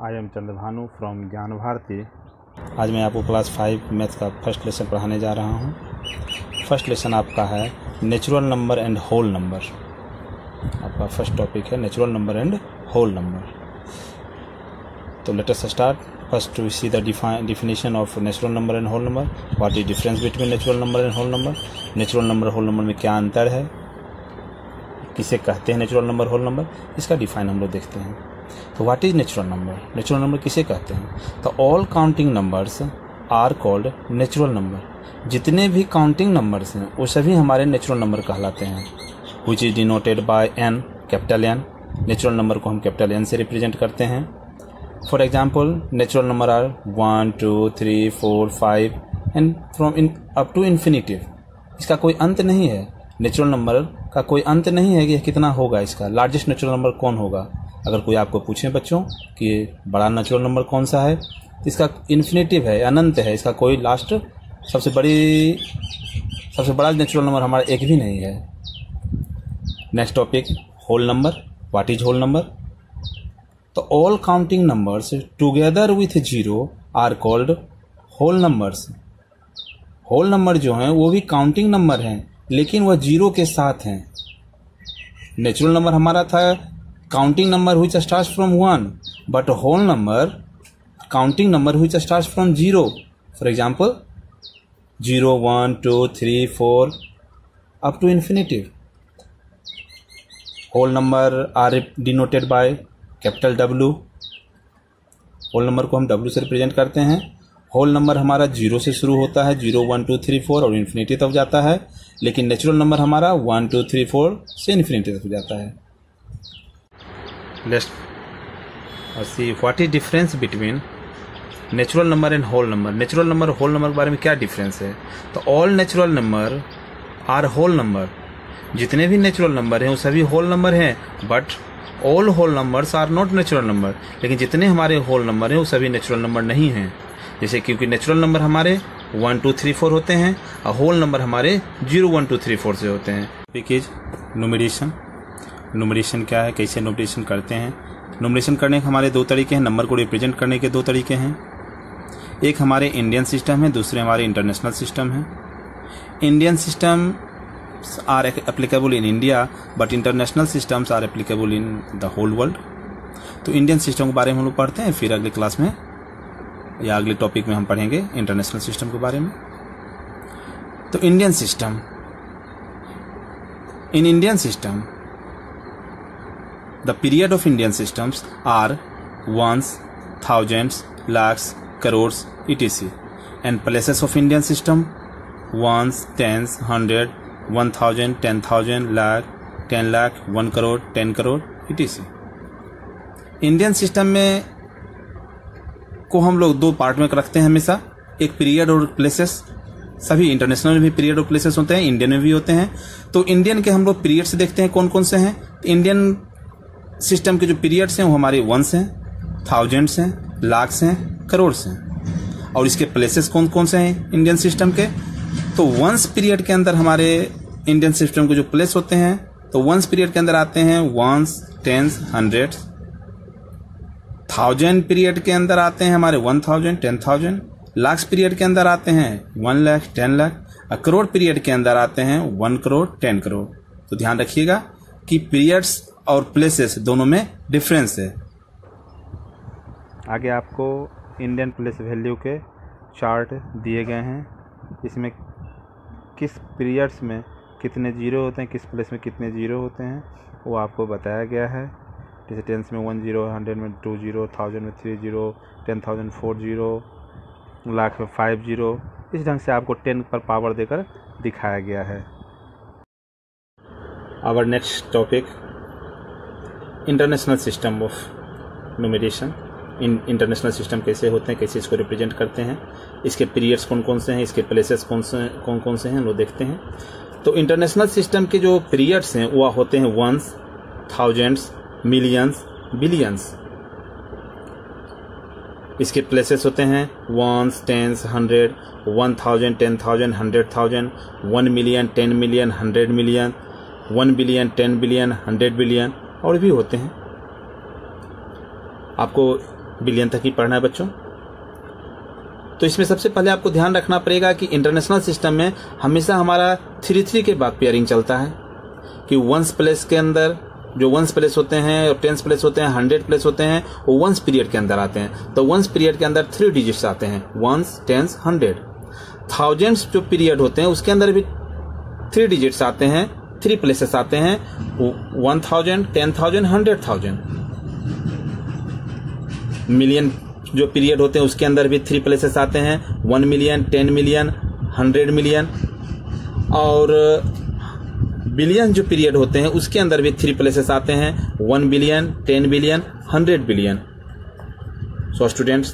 I am Chandrabhanu from ज्ञान भारती। आज मैं आपको क्लास 5 मैथ का फर्स्ट लेसन पढ़ाने जा रहा हूँ। फर्स्ट लेसन आपका है natural number and whole number. आपका फर्स्ट टॉपिक है natural number and whole number. तो let us start. First we see the definition of natural number and whole number. What is difference between natural number and whole number. Natural number whole number में क्या अंतर है, किसे कहते हैं natural number whole number, इसका define हम लोग देखते हैं। तो what is natural number, natural number किसे कहते हैं। तो all counting numbers are called natural number. जितने भी काउंटिंग नंबर्स हैं वो सभी हमारे नेचुरल नंबर कहलाते हैं। Which is denoted by N, capital N. Natural number को हम कैपिटल एन से रिप्रेजेंट करते हैं। For example natural number are 1 2 3 4 5 and from up to infinitive. इसका कोई अंत नहीं है। नेचुरल नंबर का कोई अंत नहीं है कि कितना होगा इसका। लार्जेस्ट नेचुरल नंबर कौन होगा, अगर कोई आपको पूछे बच्चों कि बड़ा नेचुरल नंबर कौन सा है, तो इसका इन्फिनिटिव है, अनंत है, इसका कोई लास्ट सबसे बड़ा नेचुरल नंबर हमारा एक भी नहीं है। Next topic whole number. What is whole number. तो all counting numbers together with zero are called whole numbers. Whole number जो हैं वो भी काउंटिंग नंबर हैं लेकिन वह जीरो के साथ हैं। नेचुरल नंबर हमारा था counting number which starts from 1, but whole number counting number which starts from 0. For example 0 1 2 3 4 up to infinitive. Whole number are denoted by capital W. whole number को हम W से represent करते हैं। Whole number हमारा 0 से शुरू होता है, 0 1 2 3 4 और इन्फिनिटी तक जाता है, लेकिन नेचुरल नंबर हमारा 1 2 3 4 से इन्फिनिटी तक जाता है। Let's see what is difference between natural number and whole number. Natural number और होल नंबर के बारे में क्या डिफरेंस है। तो all natural number are whole number. जितने भी नेचुरल नंबर हैं वो सभी होल नंबर हैं, but all whole numbers are not natural number. लेकिन जितने हमारे होल नंबर हैं वो सभी नेचुरल नंबर नहीं हैं। जैसे क्योंकि नेचुरल नंबर हमारे 1 2 3 4 होते हैं और होल नंबर हमारे 0 1 2 3 4 से होते हैं। Topic is numeration. न्यूमरेशन क्या है, कैसे न्यूमरेशन करते हैं। न्यूमरेशन करने के हमारे दो तरीके हैं, नंबर को रिप्रेजेंट करने के दो तरीके हैं। एक हमारे इंडियन सिस्टम है, दूसरे हमारे इंटरनेशनल सिस्टम है। Indian system are applicable in India but international systems are applicable in the whole world. तो इंडियन सिस्टम के बारे में हम लोग पढ़ते हैं, फिर अगली क्लास में या अगले टॉपिक में हम पढ़ेंगे इंटरनेशनल सिस्टम के बारे में। तो Indian system, in Indian system the period of Indian systems are ones, thousands, lakhs, crores, etc. And places of Indian system ones, tens, 100, 1000, 10,000, lakh, 10 lakh, 1 crore, 10 crore, etc. Indian system में को हम लोग दो part में रखते हैं हमेशा, एक पीरियड और प्लेसेस। सभी इंटरनेशनल में भी पीरियड और प्लेसेस होते हैं, इंडियन में भी होते हैं। तो इंडियन के हम लोग पीरियड्स देखते हैं कौन कौन से हैं। इंडियन सिस्टम के जो पीरियड्स हैं वो हमारे वंस हैं, थाउजेंड्स हैं, लाख्स हैं, करोड़्स हैं। और इसके प्लेसेस कौन कौन से हैं इंडियन सिस्टम के। तो वंस पीरियड के अंदर हमारे इंडियन सिस्टम के जो प्लेस होते हैं, तो वंस पीरियड के अंदर आते हैं ones, tens, hundreds. Thousand period के अंदर आते हैं हमारे 1000, 10,000। लाख्स पीरियड के अंदर आते हैं 1 लाख, 10 लाख। और करोड़ पीरियड के अंदर आते हैं 1 करोड़, 10 करोड़। तो ध्यान रखिएगा कि पीरियड्स और प्लेसेस दोनों में डिफरेंस है। आगे आपको इंडियन प्लेस वैल्यू के चार्ट दिए गए हैं, इसमें किस पीरियड्स में कितने जीरो होते हैं, किस प्लेस में कितने जीरो होते हैं वो आपको बताया गया है। जैसे टेंस में 1 0, 100 में 2 0, 1000 में 3 0, 10,000 4 0, लाख में 5 0। इस ढंग से आपको 10 पर पावर देकर दिखाया गया है। Our next topic international system of numeration. International system कैसे होते हैं, कैसे इसको रिप्रेजेंट करते हैं, इसके पीरियड्स कौन कौन से हैं, इसके प्लेसेस कौन कौन से हैं, वो देखते हैं। तो इंटरनेशनल सिस्टम के जो पीरियड्स हैं वो होते हैं वंस, थाउजेंड्स, मिलियंस, बिलियंस। इसके प्लेसेस होते हैं ones, tens, 100, 1000, 10,000, 100,000, 1 million, 10 million, 100 million, 1 billion, 10 billion, 100 billion और भी होते हैं। आपको बिलियन तक ही पढ़ना है बच्चों। तो इसमें सबसे पहले आपको ध्यान रखना पड़ेगा कि इंटरनेशनल सिस्टम में हमेशा हमारा 3-3 के बाद पेयरिंग चलता है कि वंस प्लेस के अंदर जो वंस प्लेस होते हैं और टेंस प्लेस होते हैं, 100 प्लेस होते हैं, वो वंस पीरियड के अंदर आते हैं। तो वंस पीरियड के अंदर 3 डिजिट्स आते हैं, वंस, टेंस, 100। थाउजेंड्स जो पीरियड होते हैं उसके अंदर भी 3 डिजिट्स आते हैं, 3 प्लेसेस आते हैं, 1000, 10,000, 100,000। मिलियन जो पीरियड होते हैं उसके अंदर भी 3 प्लेसेस आते हैं, 1 मिलियन, 10 मिलियन, 100 मिलियन। और बिलियन जो पीरियड होते हैं उसके अंदर भी 3 प्लेसेस आते हैं, 1 billion, 10 billion, 100 billion. So students,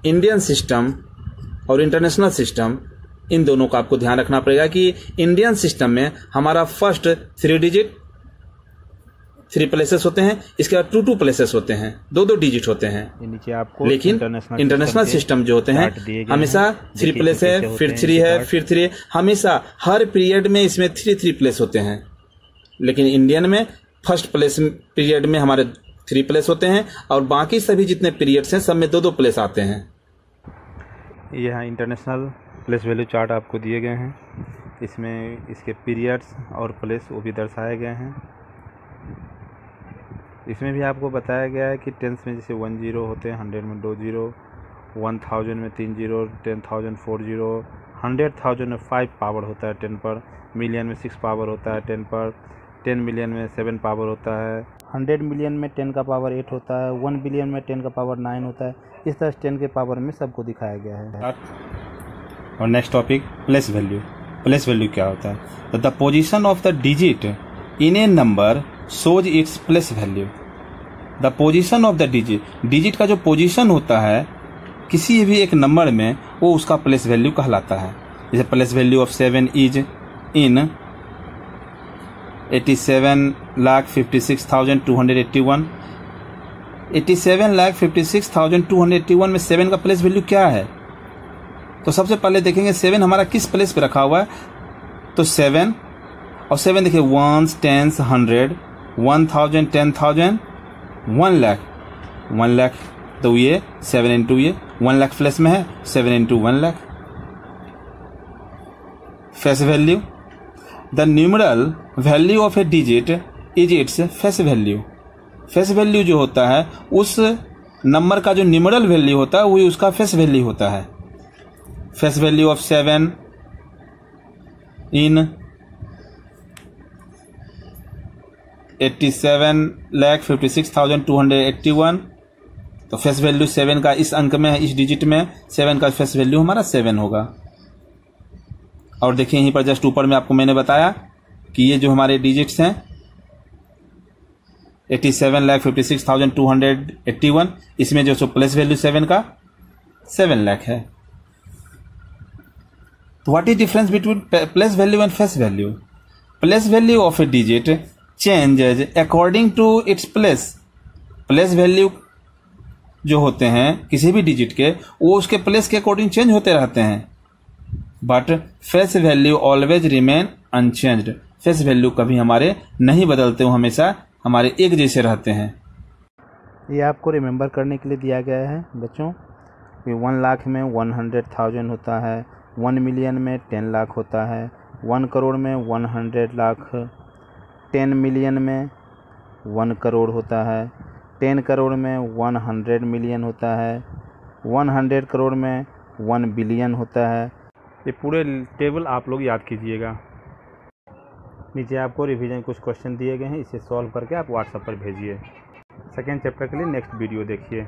Indian system और इंटरनेशनल सिस्टम, इन दोनों का आपको ध्यान रखना पड़ेगा कि इंडियन सिस्टम में हमारा फर्स्ट 3 डिजिट 3 प्लेसेस होते हैं, इसके बाद 2 प्लेसेस होते हैं, 2 डिजिट होते हैं। नीचे आपको लेकिन इंटरनेशनल सिस्टम जो होते हैं हमेशा 3 प्लेस है, फिर 3 है, फिर 3, हमेशा हर पीरियड में इसमें 3 प्लेस होते हैं। लेकिन इंडियन में फर्स्ट प्लेस पीरियड में हमारे 3 प्लेस होते हैं और बाकी सभी जितने पीरियड्स हैं सब में 2 प्लेस आते हैं। यह इंटरनेशनल प्लेस वैल्यू चार्ट आपको दिए गए हैं। इसमें इसके पीरियड्स और प्लेस वो भी दर्शाए गए हैं। इसमें भी आपको बताया गया है कि टेंस में जैसे 1 0 होते हैं, 100 में 2 0, 1000 में 3 0, 10,000 4 0, 100,000 में 5 पावर होता है 10 पर, मिलियन में 6 पावर होता है 10 पर, 10 मिलियन में 7 पावर होता है, 100 मिलियन में 10 का पावर 8 होता है, 1 बिलियन में 10 का पावर 9 होता है। इस तरह 10 के पावर में सबको दिखाया गया है। और next topic, place value. Place value क्या होता है? तो the position of the digit in A number shows its place value. The position of the digit, digit का जो पोजीशन होता है किसी भी एक नंबर में, वो उसका प्लेस वैल्यू कहलाता है। जैसे place value of 7 is in 87,56,281। 87,56,281 में 7 का प्लेस वैल्यू क्या है? तो सबसे पहले देखेंगे 7 हमारा किस प्लेस पे रखा हुआ है। तो 7 और 7 देखिए, 1, 10, 100, 1000, 10,000, 1 लाख, 1 लाख। तो ये 7 इंटू ये 1 लाख प्लेस में है, 7 into 1 lakh. Face value, the numeral value of a digit is its face value. Face value जो होता है उस नंबर का जो न्यूमरल वैल्यू होता है वही उसका फेस वैल्यू होता है। फेस वैल्यू ऑफ 7 इन 87,56,281। तो फेस वैल्यू 7 का इस अंक में है, इस डिजिट में 7 का फेस वैल्यू हमारा 7 होगा। और देखिए यहीं पर जस्ट ऊपर में आपको मैंने बताया कि ये जो हमारे डिजिट्स हैं 87,56,281, इसमें जो प्लेस वैल्यू 7 का 7 लाख है। तो what is difference between place value and face value? Place value of a digit changes according to its place. Place value जो होते हैं किसी भी डिजिट के, वो उसके प्लेस के अकॉर्डिंग चेंज होते रहते हैं। But face value always remain unchanged. Face value कभी हमारे नहीं बदलते, वो हमेशा हमारे एक जैसे रहते हैं। ये आपको रिमेंबर करने के लिए दिया गया है बच्चों कि 1 लाख में 100,000 होता है, 1 मिलियन में 10 लाख होता है, 1 करोड़ में 100 लाख, 10 मिलियन में 1 करोड़ होता है, 10 करोड़ में 100 मिलियन होता है, 100 करोड़ में 1 बिलियन होता है। ये पूरे टेबल आप लोग याद कीजिएगा। नीचे आपको रिवीजन कुछ क्वेश्चन दिए गए हैं, इसे सॉल्व करके आप व्हाट्सएप पर भेजिए। सेकेंड चैप्टर के लिए नेक्स्ट वीडियो देखिए।